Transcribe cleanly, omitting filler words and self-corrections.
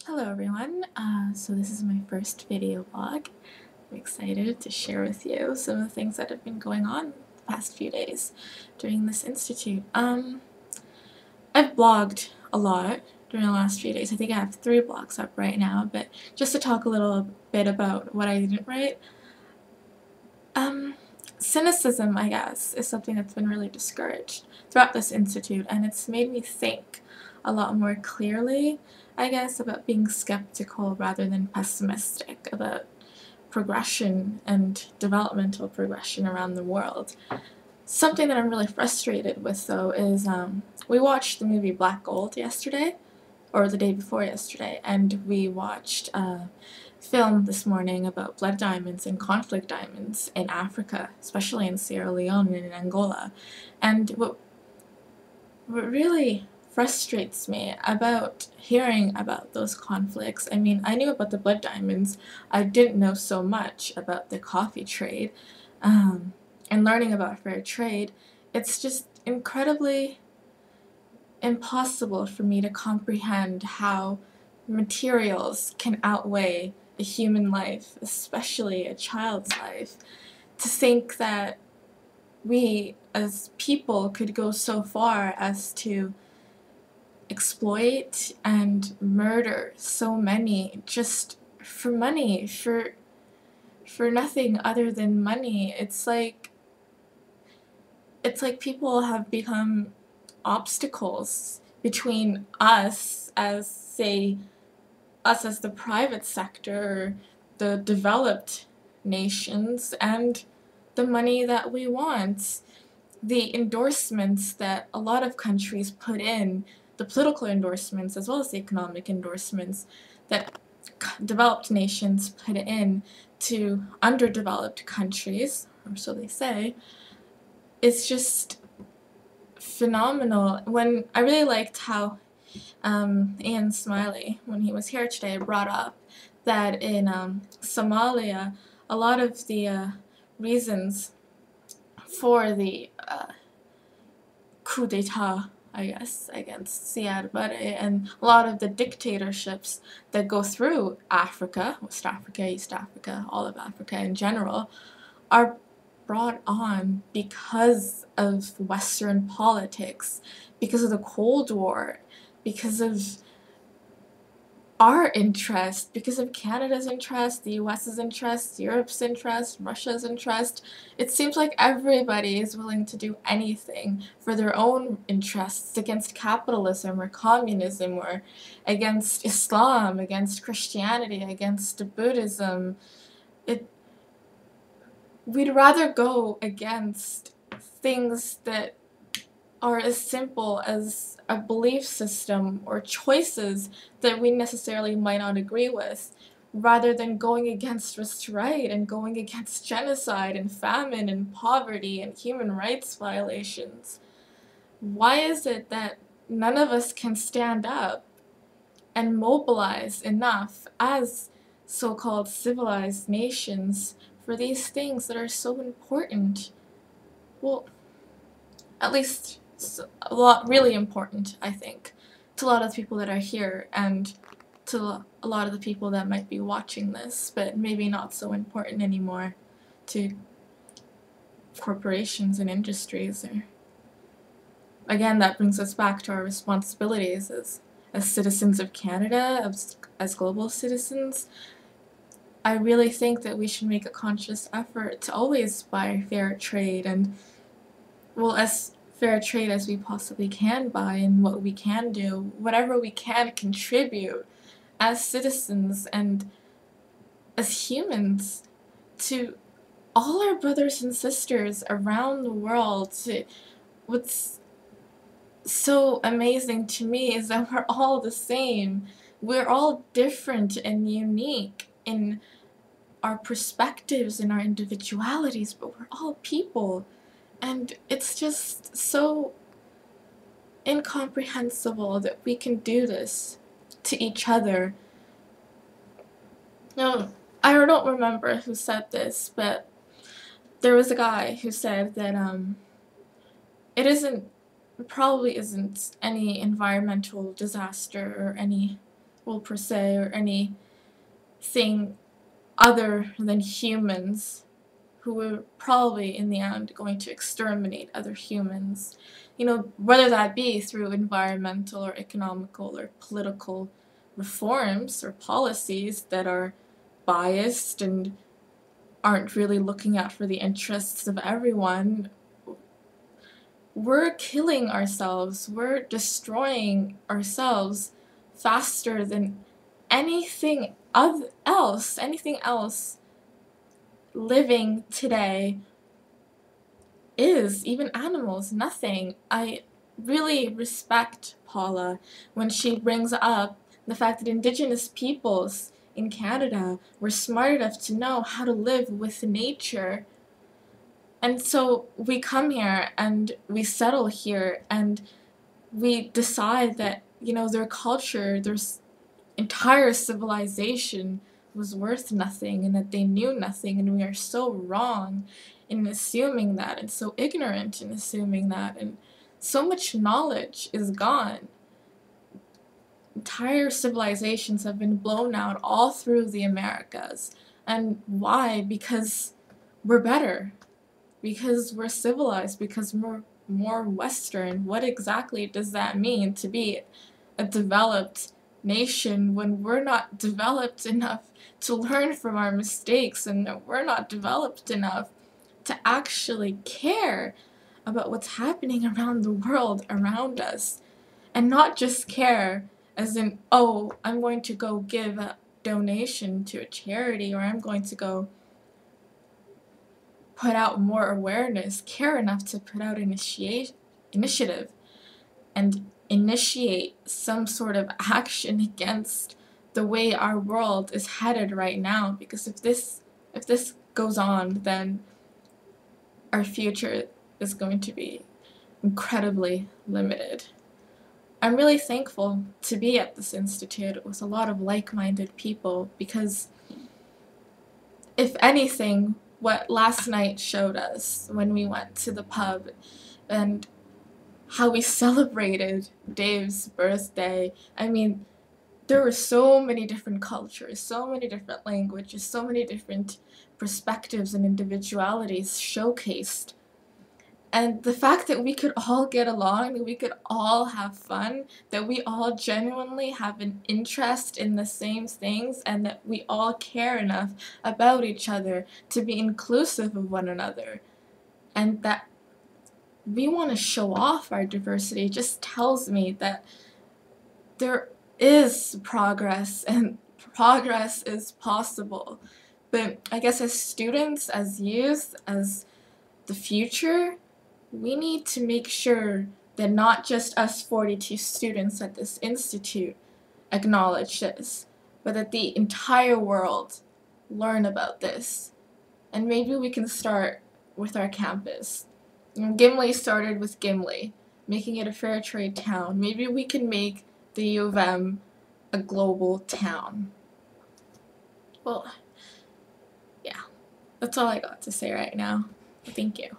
Hello everyone, so this is my first video blog. I'm excited to share with you some of the things that have been going on the past few days during this institute. I've blogged a lot during the last few days. I think I have 3 blogs up right now, but just to talk a little bit about what I didn't write. Cynicism, I guess, is something that's been really discouraged throughout this institute, and it's made me think a lot more clearly, I guess, about being skeptical rather than pessimistic about progression and developmental progression around the world. Something that I'm really frustrated with, though, is we watched the movie Black Gold yesterday, or the day before yesterday, and we watched a film this morning about blood diamonds and conflict diamonds in Africa, especially in Sierra Leone and in Angola. And what really frustrates me about hearing about those conflicts, I mean, I knew about the blood diamonds, I didn't know so much about the coffee trade, and learning about fair trade. It's just incredibly impossible for me to comprehend how materials can outweigh a human life, especially a child's life. To think that we as people could go so far as to exploit and murder so many just for money, for nothing other than money. It's like people have become obstacles between us as, say, us as the private sector, the developed nations, and the money that we want. The endorsements that a lot of countries put in, the political endorsements as well as the economic endorsements that developed nations put in to underdeveloped countries, or so they say, it's just phenomenal. When I really liked how Smillie, when he was here today, brought up that in Somalia, a lot of the reasons for the coup d'etat, I guess, against Siad Barre, and a lot of the dictatorships that go through Africa, West Africa, East Africa, all of Africa in general, are brought on because of Western politics, because of the Cold War, because of our interest, because of Canada's interest, the US's interest, Europe's interest, Russia's interest. It seems like everybody is willing to do anything for their own interests against capitalism or communism or against Islam, against Christianity, against Buddhism. We'd rather go against things that are as simple as a belief system or choices that we necessarily might not agree with, rather than going against what's right and going against genocide and famine and poverty and human rights violations. Why is it that none of us can stand up and mobilize enough as so-called civilized nations for these things that are so important? Well, at least a lot really important, I think, to a lot of the people that are here and to a lot of the people that might be watching this, but maybe not so important anymore to corporations and industries. Or again, that brings us back to our responsibilities as citizens of Canada, as global citizens. I really think that we should make a conscious effort to always buy fair trade, and, well, as fair trade as we possibly can buy, and what we can do, whatever we can contribute as citizens and as humans to all our brothers and sisters around the world. What's so amazing to me is that we're all the same. We're all different and unique in our perspectives and our individualities, but we're all people. And it's just so incomprehensible that we can do this to each other. Now, I don't remember who said this, but there was a guy who said that it probably isn't any environmental disaster or any well, per se, or anything other than humans who are probably in the end going to exterminate other humans. You know, whether that be through environmental or economical or political reforms or policies that are biased and aren't really looking out for the interests of everyone. We're killing ourselves, we're destroying ourselves faster than anything else living today is, even animals, nothing. I really respect Paula when she brings up the fact that Indigenous peoples in Canada were smart enough to know how to live with nature. And so we come here and we settle here and we decide that, you know, their culture, their entire civilization was worth nothing and that they knew nothing, and we are so wrong in assuming that and so ignorant in assuming that, and so much knowledge is gone. Entire civilizations have been blown out all through the Americas. And why? Because we're better. Because we're civilized. Because we're more Western. What exactly does that mean to be a developed nation when we're not developed enough to learn from our mistakes, and we're not developed enough to actually care about what's happening around the world around us? And not just care as in, oh, I'm going to go give a donation to a charity, or I'm going to go put out more awareness, care enough to put out initiative and initiate some sort of action against the way our world is headed right now. Because if this goes on, then our future is going to be incredibly limited. I'm really thankful to be at this institute with a lot of like-minded people, because if anything, what last night showed us when we went to the pub and how we celebrated Dave's birthday, I mean, there were so many different cultures, so many different languages, so many different perspectives and individualities showcased. And the fact that we could all get along, that we could all have fun, that we all genuinely have an interest in the same things, and that we all care enough about each other to be inclusive of one another, and that we want to show off our diversity, just tells me that there is progress, and progress is possible. But I guess as students, as youth, as the future, we need to make sure that not just us 42 students at this institute acknowledge this, but that the entire world learn about this. And maybe we can start with our campus. Gimli started with Gimli, making it a fair trade town. Maybe we can make the U of M a global town. Well, yeah, that's all I got to say right now. Thank you.